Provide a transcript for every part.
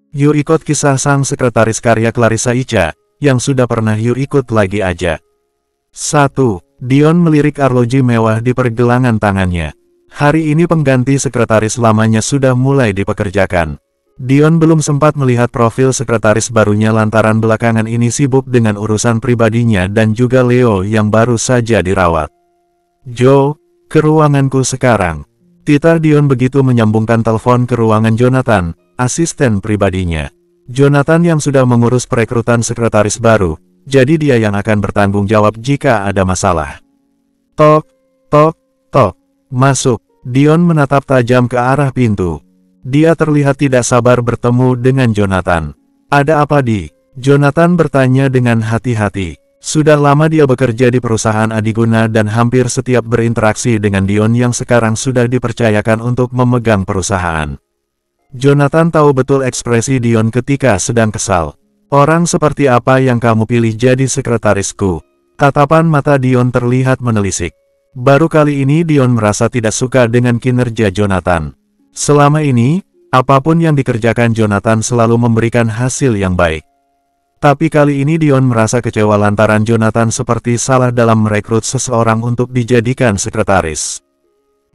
Yuk ikut kisah sang sekretaris karya Clarissa Icha, yang sudah pernah yuk ikut lagi aja. 1. Dion melirik arloji mewah di pergelangan tangannya. Hari ini pengganti sekretaris lamanya sudah mulai dipekerjakan. Dion belum sempat melihat profil sekretaris barunya lantaran belakangan ini sibuk dengan urusan pribadinya dan juga Leo yang baru saja dirawat. "Jo, ke ruanganku sekarang," titar Dion begitu menyambungkan telepon ke ruangan Jonathan, asisten pribadinya. Jonathan yang sudah mengurus perekrutan sekretaris baru, jadi dia yang akan bertanggung jawab jika ada masalah. Tok, tok, tok. Masuk. Dion menatap tajam ke arah pintu. Dia terlihat tidak sabar bertemu dengan Jonathan. "Ada apa, Di?" Jonathan bertanya dengan hati-hati. Sudah lama dia bekerja di perusahaan Adiguna dan hampir setiap berinteraksi dengan Dion yang sekarang sudah dipercayakan untuk memegang perusahaan. Jonathan tahu betul ekspresi Dion ketika sedang kesal. "Orang seperti apa yang kamu pilih jadi sekretarisku?" Tatapan mata Dion terlihat menelisik. Baru kali ini Dion merasa tidak suka dengan kinerja Jonathan. Selama ini, apapun yang dikerjakan Jonathan selalu memberikan hasil yang baik. Tapi kali ini Dion merasa kecewa lantaran Jonathan seperti salah dalam merekrut seseorang untuk dijadikan sekretaris.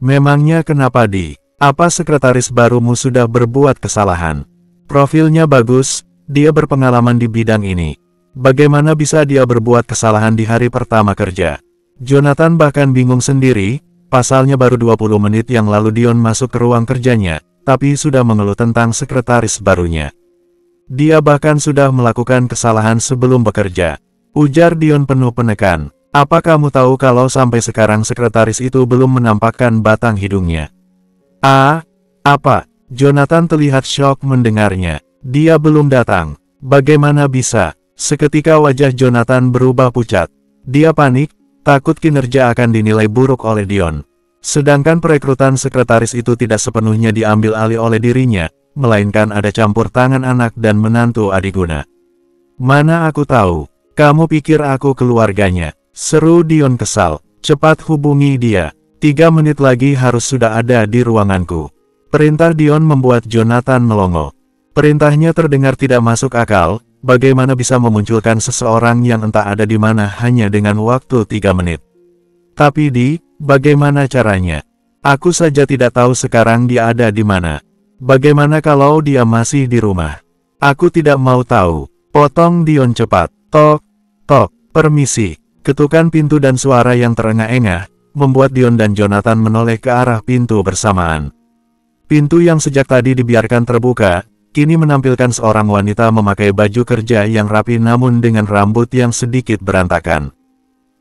"Memangnya kenapa, Di? Apa sekretaris barumu sudah berbuat kesalahan? Profilnya bagus, dia berpengalaman di bidang ini. Bagaimana bisa dia berbuat kesalahan di hari pertama kerja?" Jonathan bahkan bingung sendiri, pasalnya baru 20 menit yang lalu Dion masuk ke ruang kerjanya, tapi sudah mengeluh tentang sekretaris barunya. "Dia bahkan sudah melakukan kesalahan sebelum bekerja," ujar Dion penuh penekan. "Apa kamu tahu kalau sampai sekarang sekretaris itu belum menampakkan batang hidungnya?" "Ah, apa?" Jonathan terlihat syok mendengarnya. "Dia belum datang. Bagaimana bisa?" Seketika wajah Jonathan berubah pucat. Dia panik, takut kinerja akan dinilai buruk oleh Dion. Sedangkan perekrutan sekretaris itu tidak sepenuhnya diambil alih oleh dirinya, melainkan ada campur tangan anak dan menantu Adiguna. "Mana aku tahu? Kamu pikir aku keluarganya?" seru Dion kesal. "Cepat hubungi dia. 3 menit lagi harus sudah ada di ruanganku." Perintah Dion membuat Jonathan melongo. Perintahnya terdengar tidak masuk akal. Bagaimana bisa memunculkan seseorang yang entah ada di mana hanya dengan waktu 3 menit? "Tapi Di, bagaimana caranya? Aku saja tidak tahu sekarang dia ada di mana. Bagaimana kalau dia masih di rumah?" "Aku tidak mau tahu," potong Dion cepat. Tok, tok, permisi. Ketukan pintu dan suara yang terengah-engah, membuat Dion dan Jonathan menoleh ke arah pintu bersamaan. Pintu yang sejak tadi dibiarkan terbuka, kini menampilkan seorang wanita memakai baju kerja yang rapi namun dengan rambut yang sedikit berantakan.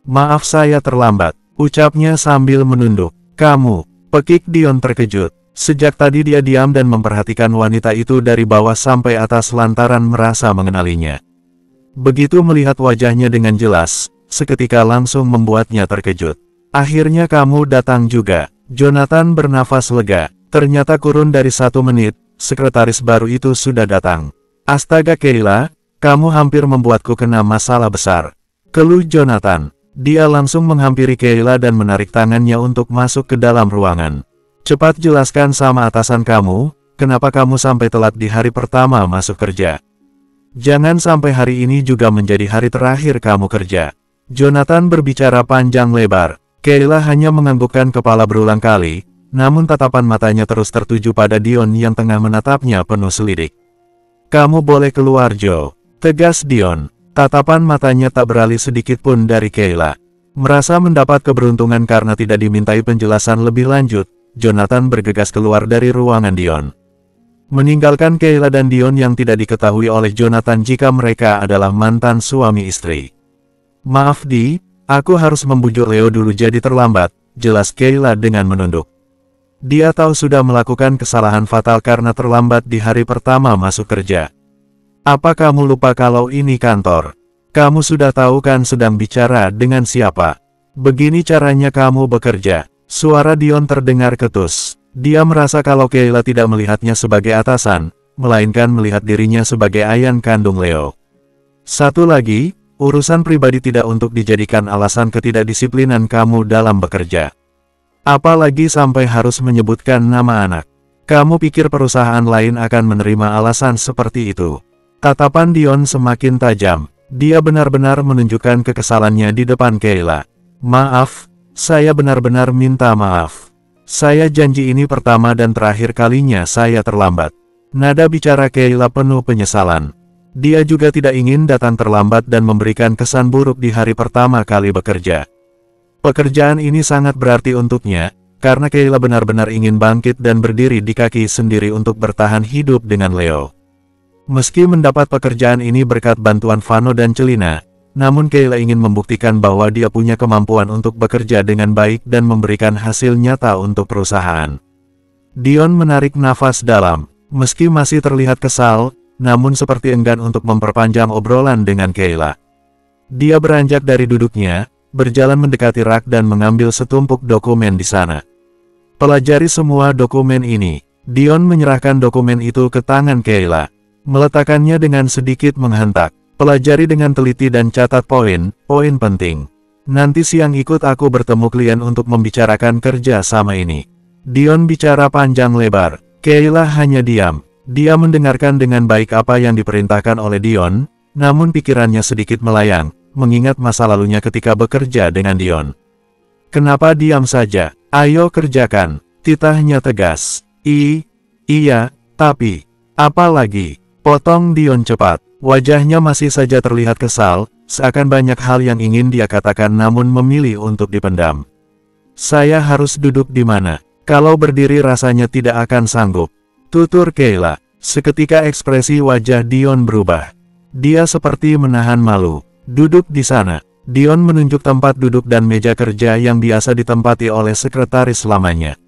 "Maaf saya terlambat," ucapnya sambil menunduk. "Kamu?" Pekik Dion terkejut. Sejak tadi dia diam dan memperhatikan wanita itu dari bawah sampai atas lantaran merasa mengenalinya. Begitu melihat wajahnya dengan jelas, seketika langsung membuatnya terkejut. "Akhirnya kamu datang juga." Jonathan bernafas lega. Ternyata kurun dari 1 menit, sekretaris baru itu sudah datang. "Astaga Kayla, kamu hampir membuatku kena masalah besar," keluh Jonathan. Dia langsung menghampiri Kayla dan menarik tangannya untuk masuk ke dalam ruangan. "Cepat jelaskan sama atasan kamu, kenapa kamu sampai telat di hari pertama masuk kerja. Jangan sampai hari ini juga menjadi hari terakhir kamu kerja." Jonathan berbicara panjang lebar. Kayla hanya menganggukkan kepala berulang kali, namun tatapan matanya terus tertuju pada Dion yang tengah menatapnya penuh selidik. "Kamu boleh keluar, Jo," tegas Dion. Tatapan matanya tak beralih sedikit pun dari Kayla. Merasa mendapat keberuntungan karena tidak dimintai penjelasan lebih lanjut, Jonathan bergegas keluar dari ruangan Dion. Meninggalkan Kayla dan Dion yang tidak diketahui oleh Jonathan jika mereka adalah mantan suami istri. "Maaf Di, aku harus membujuk Leo dulu jadi terlambat," jelas Kayla dengan menunduk. Dia tahu sudah melakukan kesalahan fatal karena terlambat di hari pertama masuk kerja. "Apa kamu lupa kalau ini kantor? Kamu sudah tahu kan sedang bicara dengan siapa? Begini caranya kamu bekerja." Suara Dion terdengar ketus. Dia merasa kalau Kayla tidak melihatnya sebagai atasan, melainkan melihat dirinya sebagai ayah kandung Leo. "Satu lagi, urusan pribadi tidak untuk dijadikan alasan ketidakdisiplinan kamu dalam bekerja. Apalagi sampai harus menyebutkan nama anak." Kamu pikir perusahaan lain akan menerima alasan seperti itu? Tatapan Dion semakin tajam. Dia benar-benar menunjukkan kekesalannya di depan Kayla. Maaf, saya benar-benar minta maaf. Saya janji ini pertama dan terakhir kalinya saya terlambat. Nada bicara Kayla penuh penyesalan. Dia juga tidak ingin datang terlambat dan memberikan kesan buruk di hari pertama kali bekerja. Pekerjaan ini sangat berarti untuknya, karena Kayla benar-benar ingin bangkit dan berdiri di kaki sendiri untuk bertahan hidup dengan Leo. Meski mendapat pekerjaan ini berkat bantuan Vano dan Celina, namun Kayla ingin membuktikan bahwa dia punya kemampuan untuk bekerja dengan baik dan memberikan hasil nyata untuk perusahaan. Dion menarik nafas dalam, meski masih terlihat kesal, namun seperti enggan untuk memperpanjang obrolan dengan Kayla. Dia beranjak dari duduknya, berjalan mendekati rak dan mengambil setumpuk dokumen di sana. Pelajari semua dokumen ini. Dion menyerahkan dokumen itu ke tangan Kayla. Meletakkannya dengan sedikit menghentak. Pelajari dengan teliti dan catat poin penting. Nanti siang ikut aku bertemu klien untuk membicarakan kerja sama ini. Dion bicara panjang lebar. Kayla hanya diam. Dia mendengarkan dengan baik apa yang diperintahkan oleh Dion, namun pikirannya sedikit melayang, mengingat masa lalunya ketika bekerja dengan Dion. Kenapa diam saja? Ayo kerjakan. Titahnya tegas. Iya, tapi apa lagi? Potong Dion cepat. Wajahnya masih saja terlihat kesal, seakan banyak hal yang ingin dia katakan namun memilih untuk dipendam. Saya harus duduk di mana? Kalau berdiri rasanya tidak akan sanggup. Tutur Kayla. Seketika ekspresi wajah Dion berubah. Dia seperti menahan malu. Duduk di sana. Dion menunjuk tempat duduk dan meja kerja yang biasa ditempati oleh sekretaris lamanya.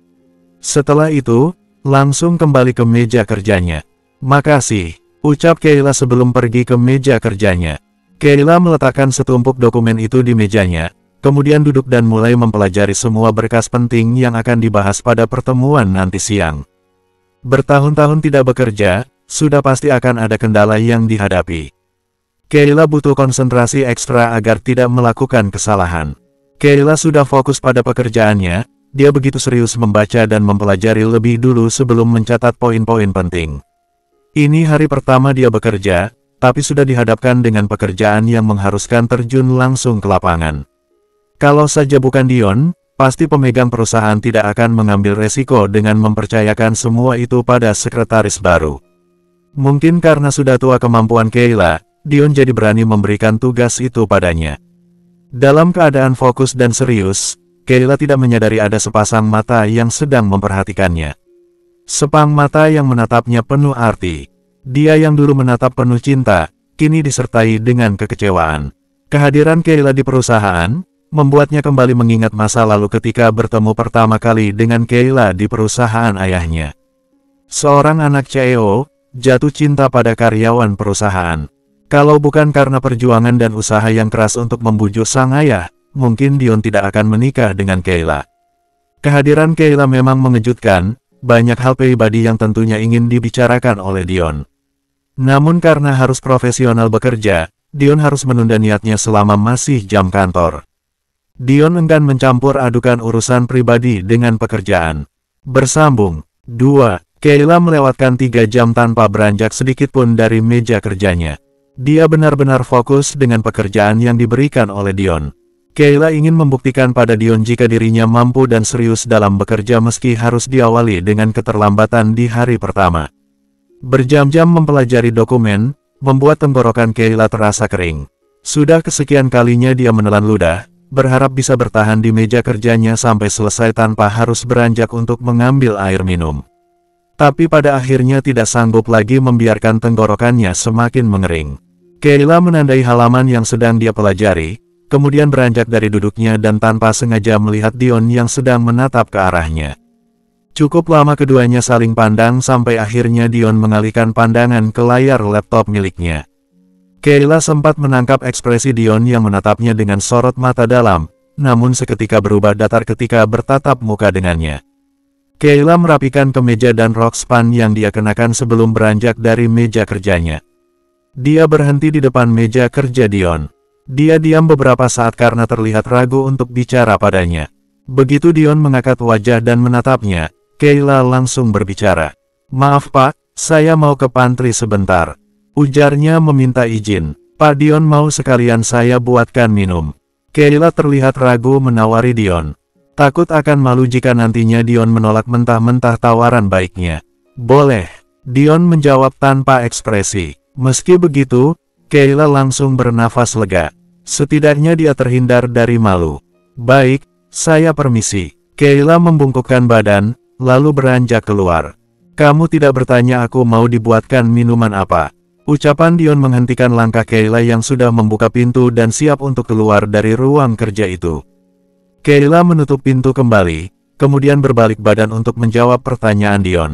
Setelah itu, langsung kembali ke meja kerjanya. Makasih, ucap Kayla sebelum pergi ke meja kerjanya. Kayla meletakkan setumpuk dokumen itu di mejanya, kemudian duduk dan mulai mempelajari semua berkas penting yang akan dibahas pada pertemuan nanti siang. Bertahun-tahun tidak bekerja, sudah pasti akan ada kendala yang dihadapi. Kayla butuh konsentrasi ekstra agar tidak melakukan kesalahan. Kayla sudah fokus pada pekerjaannya, dia begitu serius membaca dan mempelajari lebih dulu sebelum mencatat poin-poin penting. Ini hari pertama dia bekerja, tapi sudah dihadapkan dengan pekerjaan yang mengharuskan terjun langsung ke lapangan. Kalau saja bukan Dion, pasti pemegang perusahaan tidak akan mengambil resiko dengan mempercayakan semua itu pada sekretaris baru. Mungkin karena sudah tua kemampuan Kayla, Dion jadi berani memberikan tugas itu padanya. Dalam keadaan fokus dan serius, Kayla tidak menyadari ada sepasang mata yang sedang memperhatikannya. Sepang mata yang menatapnya penuh arti. Dia yang dulu menatap penuh cinta, kini disertai dengan kekecewaan. Kehadiran Kayla di perusahaan, membuatnya kembali mengingat masa lalu ketika bertemu pertama kali dengan Kayla di perusahaan ayahnya. Seorang anak CEO, jatuh cinta pada karyawan perusahaan. Kalau bukan karena perjuangan dan usaha yang keras untuk membujuk sang ayah, mungkin Dion tidak akan menikah dengan Kayla. Kehadiran Kayla memang mengejutkan, banyak hal pribadi yang tentunya ingin dibicarakan oleh Dion. Namun karena harus profesional bekerja, Dion harus menunda niatnya selama masih jam kantor. Dion enggan mencampur adukan urusan pribadi dengan pekerjaan. Bersambung. 2. Kayla melewatkan 3 jam tanpa beranjak sedikit pun dari meja kerjanya. Dia benar-benar fokus dengan pekerjaan yang diberikan oleh Dion. Kayla ingin membuktikan pada Dion jika dirinya mampu dan serius dalam bekerja meski harus diawali dengan keterlambatan di hari pertama. Berjam-jam mempelajari dokumen, membuat tenggorokan Kayla terasa kering. Sudah kesekian kalinya dia menelan ludah, berharap bisa bertahan di meja kerjanya sampai selesai tanpa harus beranjak untuk mengambil air minum. Tapi pada akhirnya tidak sanggup lagi membiarkan tenggorokannya semakin mengering. Kayla menandai halaman yang sedang dia pelajari, kemudian beranjak dari duduknya dan tanpa sengaja melihat Dion yang sedang menatap ke arahnya. Cukup lama keduanya saling pandang sampai akhirnya Dion mengalihkan pandangan ke layar laptop miliknya. Kayla sempat menangkap ekspresi Dion yang menatapnya dengan sorot mata dalam, namun seketika berubah datar ketika bertatap muka dengannya. Kayla merapikan kemeja dan rok span yang dia kenakan sebelum beranjak dari meja kerjanya. Dia berhenti di depan meja kerja Dion. Dia diam beberapa saat karena terlihat ragu untuk bicara padanya. Begitu Dion mengangkat wajah dan menatapnya, Kayla langsung berbicara. "Maaf Pak, saya mau ke pantry sebentar," ujarnya meminta izin. "Pak Dion mau sekalian saya buatkan minum." Kayla terlihat ragu menawari Dion. Takut akan malu jika nantinya Dion menolak mentah-mentah tawaran baiknya. "Boleh," Dion menjawab tanpa ekspresi. Meski begitu, Kayla langsung bernafas lega. Setidaknya dia terhindar dari malu. "Baik, saya permisi." Kayla membungkukkan badan, lalu beranjak keluar. "Kamu tidak bertanya aku mau dibuatkan minuman apa?" Ucapan Dion menghentikan langkah Kayla yang sudah membuka pintu dan siap untuk keluar dari ruang kerja itu. Kayla menutup pintu kembali, kemudian berbalik badan untuk menjawab pertanyaan Dion.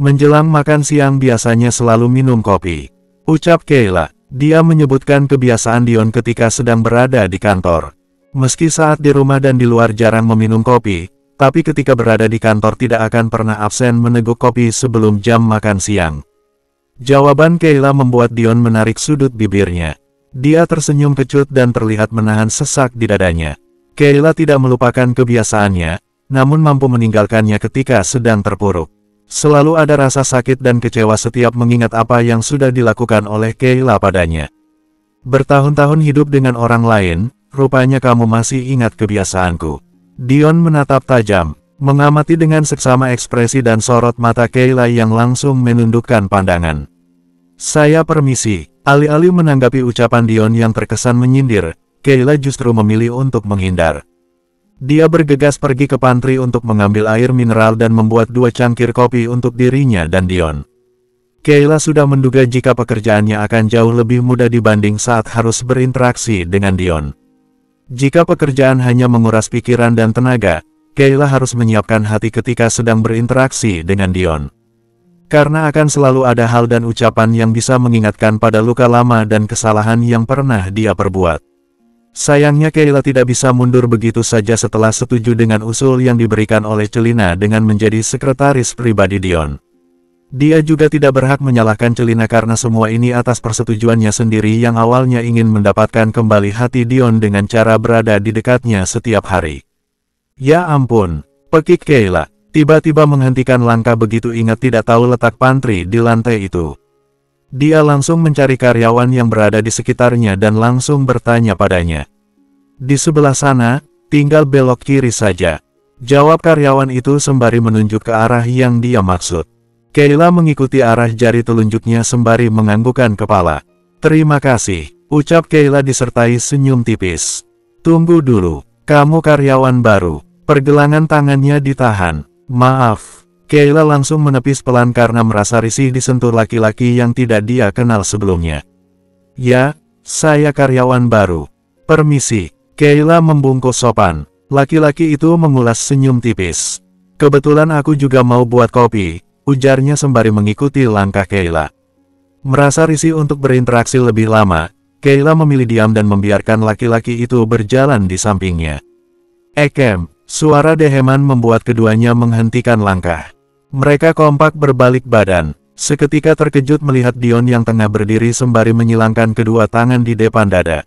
"Menjelang makan siang biasanya selalu minum kopi," ucap Kayla. Dia menyebutkan kebiasaan Dion ketika sedang berada di kantor. Meski saat di rumah dan di luar jarang meminum kopi, tapi ketika berada di kantor tidak akan pernah absen meneguk kopi sebelum jam makan siang. Jawaban Kayla membuat Dion menarik sudut bibirnya. Dia tersenyum kecut dan terlihat menahan sesak di dadanya. Kayla tidak melupakan kebiasaannya, namun mampu meninggalkannya ketika sedang terpuruk. Selalu ada rasa sakit dan kecewa setiap mengingat apa yang sudah dilakukan oleh Kayla padanya. "Bertahun-tahun hidup dengan orang lain, rupanya kamu masih ingat kebiasaanku." Dion menatap tajam, mengamati dengan seksama ekspresi dan sorot mata Kayla yang langsung menundukkan pandangan. "Saya permisi." Alih-alih menanggapi ucapan Dion yang terkesan menyindir, Kayla justru memilih untuk menghindar. Dia bergegas pergi ke pantry untuk mengambil air mineral dan membuat 2 cangkir kopi untuk dirinya dan Dion. Kayla sudah menduga jika pekerjaannya akan jauh lebih mudah dibanding saat harus berinteraksi dengan Dion. Jika pekerjaan hanya menguras pikiran dan tenaga, Kayla harus menyiapkan hati ketika sedang berinteraksi dengan Dion. Karena akan selalu ada hal dan ucapan yang bisa mengingatkan pada luka lama dan kesalahan yang pernah dia perbuat. Sayangnya Kayla tidak bisa mundur begitu saja setelah setuju dengan usul yang diberikan oleh Celina dengan menjadi sekretaris pribadi Dion. Dia juga tidak berhak menyalahkan Celina karena semua ini atas persetujuannya sendiri yang awalnya ingin mendapatkan kembali hati Dion dengan cara berada di dekatnya setiap hari. "Ya ampun," pekik Kayla, tiba-tiba menghentikan langkah begitu ingat tidak tahu letak pantry di lantai itu. Dia langsung mencari karyawan yang berada di sekitarnya dan langsung bertanya padanya. "Di sebelah sana, tinggal belok kiri saja," jawab karyawan itu sembari menunjuk ke arah yang dia maksud. Kayla mengikuti arah jari telunjuknya sembari menganggukkan kepala. "Terima kasih," ucap Kayla disertai senyum tipis. "Tunggu dulu, kamu karyawan baru." Pergelangan tangannya ditahan. "Maaf." Kayla langsung menepis pelan karena merasa risih disentuh laki-laki yang tidak dia kenal sebelumnya. "Ya, saya karyawan baru. Permisi." Kayla membungkuk sopan. Laki-laki itu mengulas senyum tipis. "Kebetulan aku juga mau buat kopi," ujarnya sembari mengikuti langkah Kayla. Merasa risih untuk berinteraksi lebih lama, Kayla memilih diam dan membiarkan laki-laki itu berjalan di sampingnya. "Ekem," suara Deheman membuat keduanya menghentikan langkah. Mereka kompak berbalik badan, seketika terkejut melihat Dion yang tengah berdiri sembari menyilangkan kedua tangan di depan dada.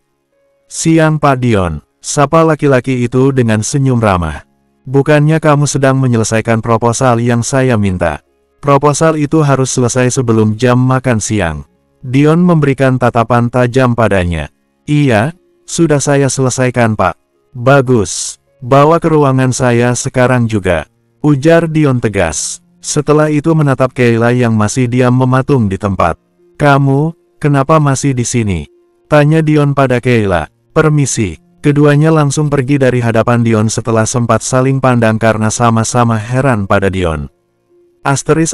"Siang Pak Dion," sapa laki-laki itu dengan senyum ramah. "Bukannya kamu sedang menyelesaikan proposal yang saya minta? Proposal itu harus selesai sebelum jam makan siang." Dion memberikan tatapan tajam padanya. "Iya, sudah saya selesaikan Pak." "Bagus, bawa ke ruangan saya sekarang juga," ujar Dion tegas. Setelah itu menatap Kayla yang masih diam mematung di tempat. "Kamu, kenapa masih di sini?" tanya Dion pada Kayla. "Permisi." Keduanya langsung pergi dari hadapan Dion setelah sempat saling pandang karena sama-sama heran pada Dion. Asteris.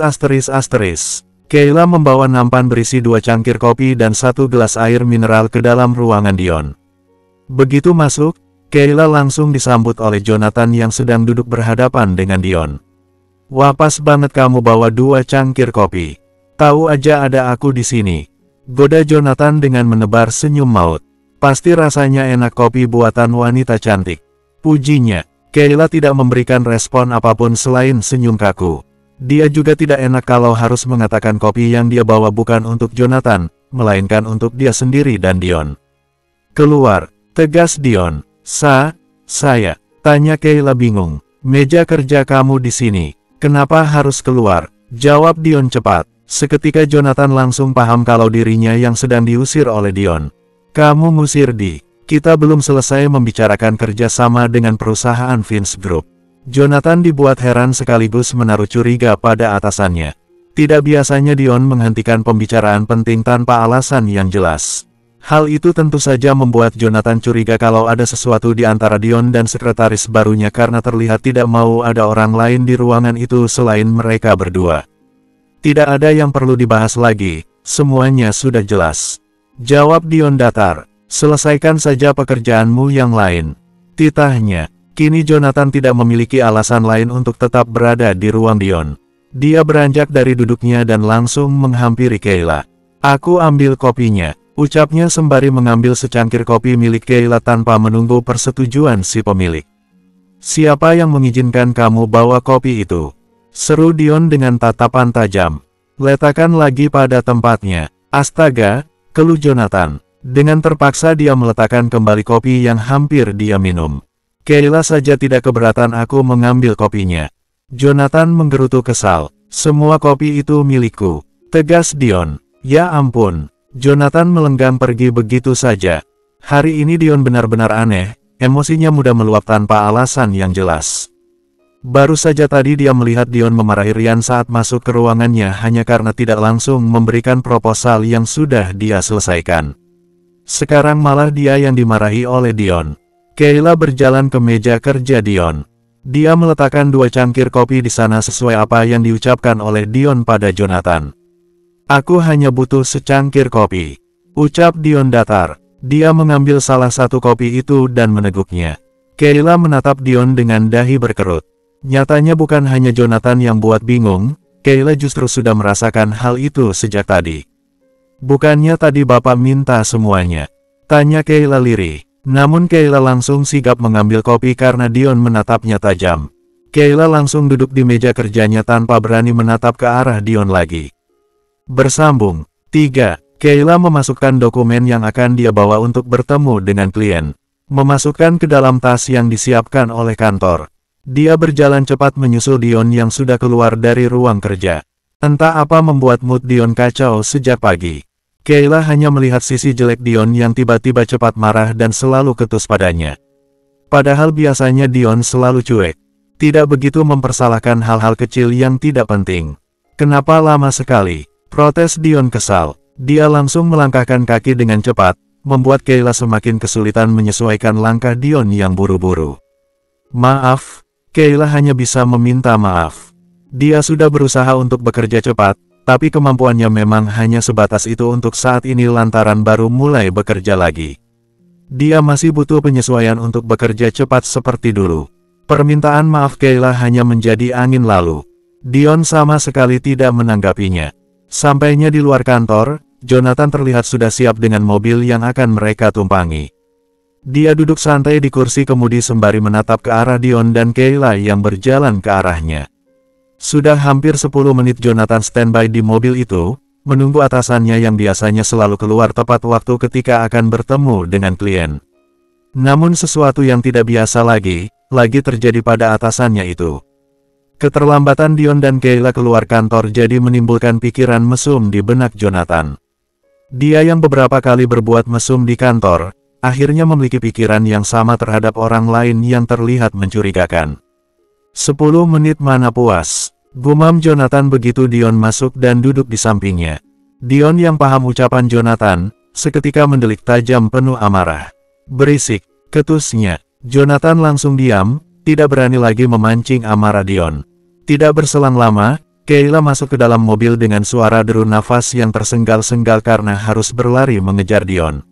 Kayla membawa nampan berisi 2 cangkir kopi dan 1 gelas air mineral ke dalam ruangan Dion. Begitu masuk, Kayla langsung disambut oleh Jonathan yang sedang duduk berhadapan dengan Dion. "Wah, pas banget kamu bawa 2 cangkir kopi. Tahu aja ada aku di sini," goda Jonathan dengan menebar senyum maut. "Pasti rasanya enak kopi buatan wanita cantik," pujinya. Kayla tidak memberikan respon apapun selain senyum kaku. Dia juga tidak enak kalau harus mengatakan kopi yang dia bawa bukan untuk Jonathan, melainkan untuk dia sendiri dan Dion. "Keluar," tegas Dion. Saya," tanya Kayla bingung. "Meja kerja kamu di sini." Kenapa harus keluar? Jawab Dion cepat. Seketika Jonathan langsung paham kalau dirinya yang sedang diusir oleh Dion. Kamu ngusir Di? Kita belum selesai membicarakan kerjasama dengan perusahaan Vince Group. Jonathan dibuat heran sekaligus menaruh curiga pada atasannya. Tidak biasanya Dion menghentikan pembicaraan penting tanpa alasan yang jelas. Hal itu tentu saja membuat Jonathan curiga kalau ada sesuatu di antara Dion dan sekretaris barunya karena terlihat tidak mau ada orang lain di ruangan itu selain mereka berdua. Tidak ada yang perlu dibahas lagi, semuanya sudah jelas. Jawab Dion datar, selesaikan saja pekerjaanmu yang lain. Titahnya, kini Jonathan tidak memiliki alasan lain untuk tetap berada di ruang Dion. Dia beranjak dari duduknya dan langsung menghampiri Kayla. Aku ambil kopinya. Ucapnya sembari mengambil secangkir kopi milik Kayla tanpa menunggu persetujuan si pemilik. Siapa yang mengizinkan kamu bawa kopi itu? Seru Dion dengan tatapan tajam. Letakkan lagi pada tempatnya. Astaga, keluh Jonathan. Dengan terpaksa dia meletakkan kembali kopi yang hampir dia minum. Kayla saja tidak keberatan aku mengambil kopinya. Jonathan menggerutu kesal. Semua kopi itu milikku. Tegas Dion. Ya ampun. Jonathan melenggang pergi begitu saja. Hari ini Dion benar-benar aneh, emosinya mudah meluap tanpa alasan yang jelas. Baru saja tadi dia melihat Dion memarahi Ryan saat masuk ke ruangannya hanya karena tidak langsung memberikan proposal yang sudah dia selesaikan. Sekarang malah dia yang dimarahi oleh Dion. Kayla berjalan ke meja kerja Dion. Dia meletakkan 2 cangkir kopi di sana sesuai apa yang diucapkan oleh Dion pada Jonathan. Aku hanya butuh secangkir kopi. Ucap Dion datar. Dia mengambil salah satu kopi itu dan meneguknya. Kayla menatap Dion dengan dahi berkerut. Nyatanya bukan hanya Jonathan yang buat bingung, Kayla justru sudah merasakan hal itu sejak tadi. Bukannya tadi Bapak minta semuanya? Tanya Kayla lirih. Namun Kayla langsung sigap mengambil kopi karena Dion menatapnya tajam. Kayla langsung duduk di meja kerjanya tanpa berani menatap ke arah Dion lagi. Bersambung. 3. Kayla memasukkan dokumen yang akan dia bawa untuk bertemu dengan klien. Memasukkan ke dalam tas yang disiapkan oleh kantor. Dia berjalan cepat menyusul Dion yang sudah keluar dari ruang kerja. Entah apa membuat mood Dion kacau sejak pagi. Kayla hanya melihat sisi jelek Dion yang tiba-tiba cepat marah dan selalu ketus padanya. Padahal biasanya Dion selalu cuek. Tidak begitu mempersalahkan hal-hal kecil yang tidak penting. Kenapa lama sekali? Protes Dion kesal. Dia langsung melangkahkan kaki dengan cepat, membuat Kayla semakin kesulitan menyesuaikan langkah Dion yang buru-buru. Maaf, Kayla hanya bisa meminta maaf. Dia sudah berusaha untuk bekerja cepat, tapi kemampuannya memang hanya sebatas itu untuk saat ini lantaran baru mulai bekerja lagi. Dia masih butuh penyesuaian untuk bekerja cepat seperti dulu. Permintaan maaf Kayla hanya menjadi angin lalu. Dion sama sekali tidak menanggapinya. Sampainya di luar kantor, Jonathan terlihat sudah siap dengan mobil yang akan mereka tumpangi. Dia duduk santai di kursi kemudi sembari menatap ke arah Dion dan Kayla yang berjalan ke arahnya. Sudah hampir 10 menit Jonathan standby di mobil itu, menunggu atasannya yang biasanya selalu keluar tepat waktu ketika akan bertemu dengan klien. Namun sesuatu yang tidak biasa lagi terjadi pada atasannya itu. Keterlambatan Dion dan Kayla keluar kantor jadi menimbulkan pikiran mesum di benak Jonathan. Dia yang beberapa kali berbuat mesum di kantor, akhirnya memiliki pikiran yang sama terhadap orang lain yang terlihat mencurigakan. 10 menit mana puas, gumam Jonathan begitu Dion masuk dan duduk di sampingnya. Dion yang paham ucapan Jonathan, seketika mendelik tajam penuh amarah. Berisik, ketusnya. Jonathan langsung diam, tidak berani lagi memancing amarah Dion. Tidak berselang lama, Kayla masuk ke dalam mobil dengan suara deru nafas yang tersenggal-senggal karena harus berlari mengejar Dion.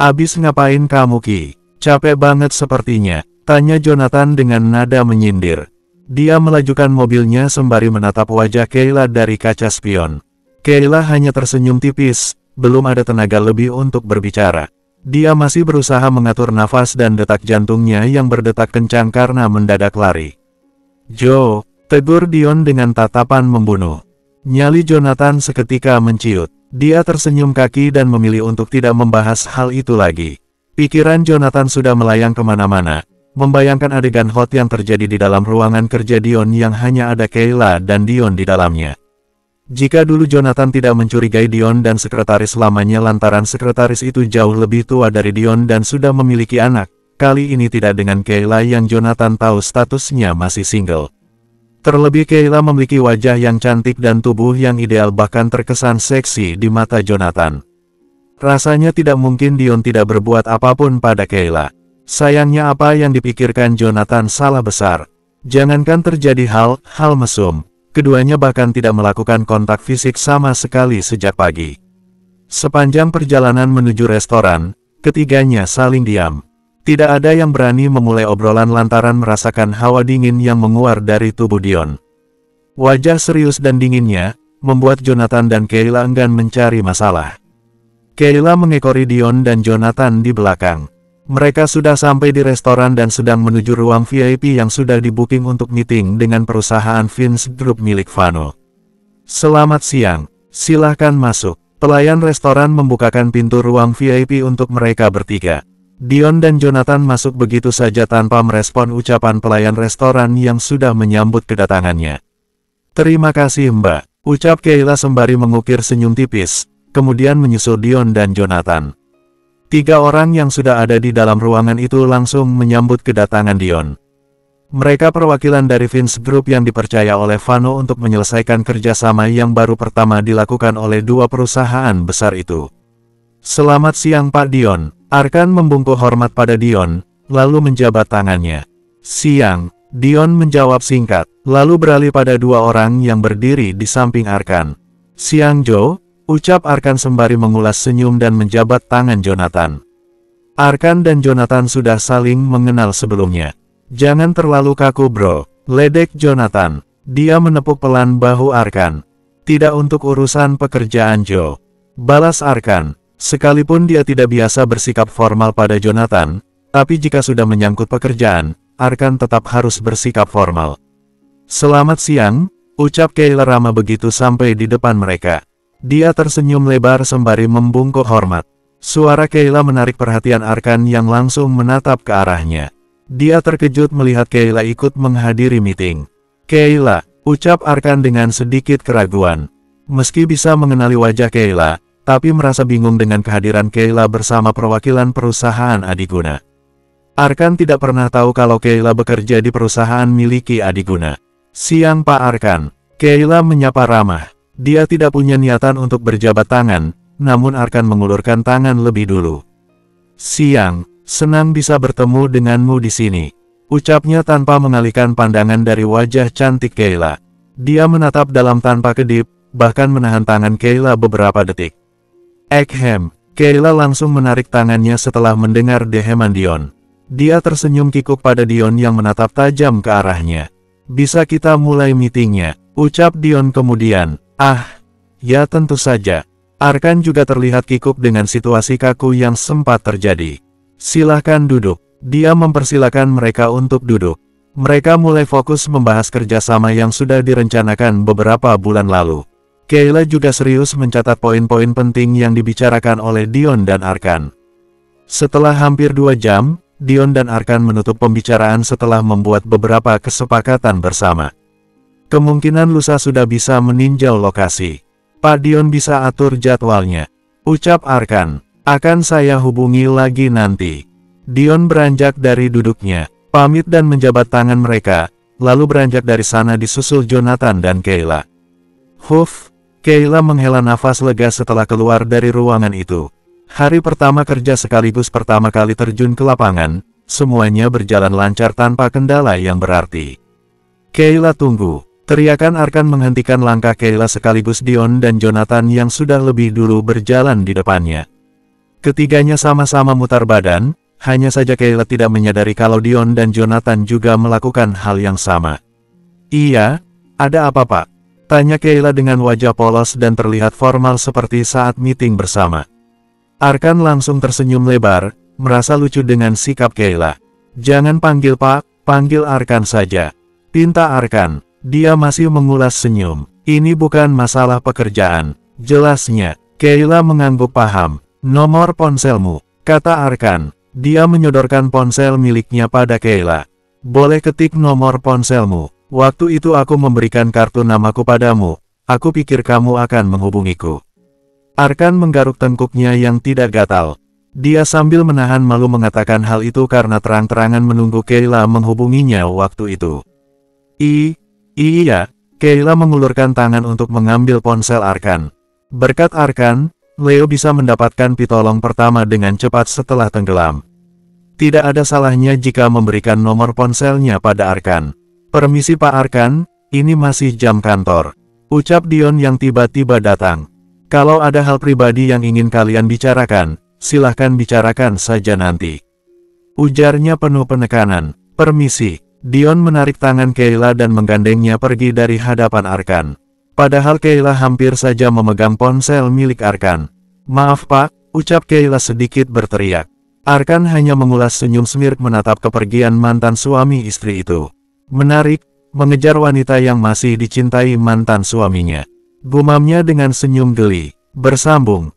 Abis ngapain kamu Ki? Capek banget sepertinya, tanya Jonathan dengan nada menyindir. Dia melajukan mobilnya sembari menatap wajah Kayla dari kaca spion. Kayla hanya tersenyum tipis, belum ada tenaga lebih untuk berbicara. Dia masih berusaha mengatur nafas dan detak jantungnya yang berdetak kencang karena mendadak lari. "Jo," tegur Dion dengan tatapan membunuh. Nyali Jonathan seketika menciut. Dia tersenyum kaki dan memilih untuk tidak membahas hal itu lagi. Pikiran Jonathan sudah melayang kemana-mana. membayangkan adegan hot yang terjadi di dalam ruangan kerja Dion yang hanya ada Kayla dan Dion di dalamnya. Jika dulu Jonathan tidak mencurigai Dion dan sekretaris lamanya lantaran sekretaris itu jauh lebih tua dari Dion dan sudah memiliki anak, kali ini tidak dengan Kayla yang Jonathan tahu statusnya masih single. Terlebih Kayla memiliki wajah yang cantik dan tubuh yang ideal bahkan terkesan seksi di mata Jonathan. Rasanya tidak mungkin Dion tidak berbuat apapun pada Kayla. Sayangnya apa yang dipikirkan Jonathan salah besar. Jangankan terjadi hal mesum, keduanya bahkan tidak melakukan kontak fisik sama sekali sejak pagi. Sepanjang perjalanan menuju restoran, ketiganya saling diam. Tidak ada yang berani memulai obrolan lantaran merasakan hawa dingin yang menguar dari tubuh Dion. Wajah serius dan dinginnya, membuat Jonathan dan Kayla enggan mencari masalah. Kayla mengekori Dion dan Jonathan di belakang. Mereka sudah sampai di restoran dan sedang menuju ruang VIP yang sudah di-booking untuk meeting dengan perusahaan Vince Group milik Vano. Selamat siang, silahkan masuk. Pelayan restoran membukakan pintu ruang VIP untuk mereka bertiga. Dion dan Jonathan masuk begitu saja tanpa merespon ucapan pelayan restoran yang sudah menyambut kedatangannya. Terima kasih Mbak, ucap Kayla sembari mengukir senyum tipis, kemudian menyusul Dion dan Jonathan. Tiga orang yang sudah ada di dalam ruangan itu langsung menyambut kedatangan Dion. Mereka perwakilan dari Vince Group yang dipercaya oleh Vano untuk menyelesaikan kerjasama yang baru pertama dilakukan oleh dua perusahaan besar itu. Selamat siang Pak Dion. Arkan membungkuk hormat pada Dion, lalu menjabat tangannya. Siang, Dion menjawab singkat, lalu beralih pada dua orang yang berdiri di samping Arkan. Siang Joe, ucap Arkan sembari mengulas senyum dan menjabat tangan Jonathan. Arkan dan Jonathan sudah saling mengenal sebelumnya. Jangan terlalu kaku bro, ledek Jonathan. Dia menepuk pelan bahu Arkan. Tidak untuk urusan pekerjaan Joe, balas Arkan. Sekalipun dia tidak biasa bersikap formal pada Jonathan, tapi jika sudah menyangkut pekerjaan, Arkan tetap harus bersikap formal. Selamat siang, ucap Kayla ramah begitu sampai di depan mereka. Dia tersenyum lebar sembari membungkuk hormat. Suara Kayla menarik perhatian Arkan yang langsung menatap ke arahnya. Dia terkejut melihat Kayla ikut menghadiri meeting. Kayla, ucap Arkan dengan sedikit keraguan. Meski bisa mengenali wajah Kayla, tapi merasa bingung dengan kehadiran Kayla bersama perwakilan perusahaan Adiguna. Arkan tidak pernah tahu kalau Kayla bekerja di perusahaan miliki Adiguna. Siang Pak Arkan, Kayla menyapa ramah. Dia tidak punya niatan untuk berjabat tangan, namun Arkan mengulurkan tangan lebih dulu. Siang, senang bisa bertemu denganmu di sini, ucapnya tanpa mengalihkan pandangan dari wajah cantik Kayla. Dia menatap dalam tanpa kedip, bahkan menahan tangan Kayla beberapa detik. Kayla langsung menarik tangannya setelah mendengar deheman Dion. Dia tersenyum kikuk pada Dion yang menatap tajam ke arahnya. Bisa kita mulai meetingnya, ucap Dion kemudian. Ya tentu saja. Arkan juga terlihat kikuk dengan situasi kaku yang sempat terjadi. Silahkan duduk. Dia mempersilakan mereka untuk duduk. Mereka mulai fokus membahas kerjasama yang sudah direncanakan beberapa bulan lalu. Kayla juga serius mencatat poin-poin penting yang dibicarakan oleh Dion dan Arkan. Setelah hampir 2 jam, Dion dan Arkan menutup pembicaraan setelah membuat beberapa kesepakatan bersama. Kemungkinan lusa sudah bisa meninjau lokasi. Pak Dion bisa atur jadwalnya, ucap Arkan. Akan saya hubungi lagi nanti. Dion beranjak dari duduknya, pamit dan menjabat tangan mereka, lalu beranjak dari sana disusul Jonathan dan Kayla. Kayla menghela nafas lega setelah keluar dari ruangan itu. Hari pertama kerja sekaligus pertama kali terjun ke lapangan, semuanya berjalan lancar tanpa kendala yang berarti. Kayla tunggu. Teriakan Arkan menghentikan langkah Kayla sekaligus Dion dan Jonathan yang sudah lebih dulu berjalan di depannya. Ketiganya sama-sama mutar badan, hanya saja Kayla tidak menyadari kalau Dion dan Jonathan juga melakukan hal yang sama. Iya, ada apa Pak? Tanya Kayla dengan wajah polos dan terlihat formal seperti saat meeting bersama. Arkan langsung tersenyum lebar, merasa lucu dengan sikap Kayla. Jangan panggil Pak, panggil Arkan saja, pinta Arkan. Dia masih mengulas senyum. Ini bukan masalah pekerjaan, jelasnya. Kayla mengangguk paham. Nomor ponselmu, kata Arkan. Dia menyodorkan ponsel miliknya pada Kayla. Boleh ketik nomor ponselmu. Waktu itu aku memberikan kartu namaku padamu. Aku pikir kamu akan menghubungiku. Arkan menggaruk tengkuknya yang tidak gatal. Dia sambil menahan malu mengatakan hal itu karena terang-terangan menunggu Kayla menghubunginya waktu itu. Iya, Kayla mengulurkan tangan untuk mengambil ponsel Arkan. Berkat Arkan, Leo bisa mendapatkan pitolong pertama dengan cepat setelah tenggelam. Tidak ada salahnya jika memberikan nomor ponselnya pada Arkan. Permisi Pak Arkan, ini masih jam kantor. Ucap Dion yang tiba-tiba datang. Kalau ada hal pribadi yang ingin kalian bicarakan, silahkan bicarakan saja nanti. Ujarnya penuh penekanan. Permisi. Dion menarik tangan Kayla dan menggandengnya pergi dari hadapan Arkan. Padahal Kayla hampir saja memegang ponsel milik Arkan. Maaf Pak, ucap Kayla sedikit berteriak. Arkan hanya mengulas senyum smirk menatap kepergian mantan suami istri itu. Menarik, mengejar wanita yang masih dicintai mantan suaminya. Gumamnya dengan senyum geli. Bersambung.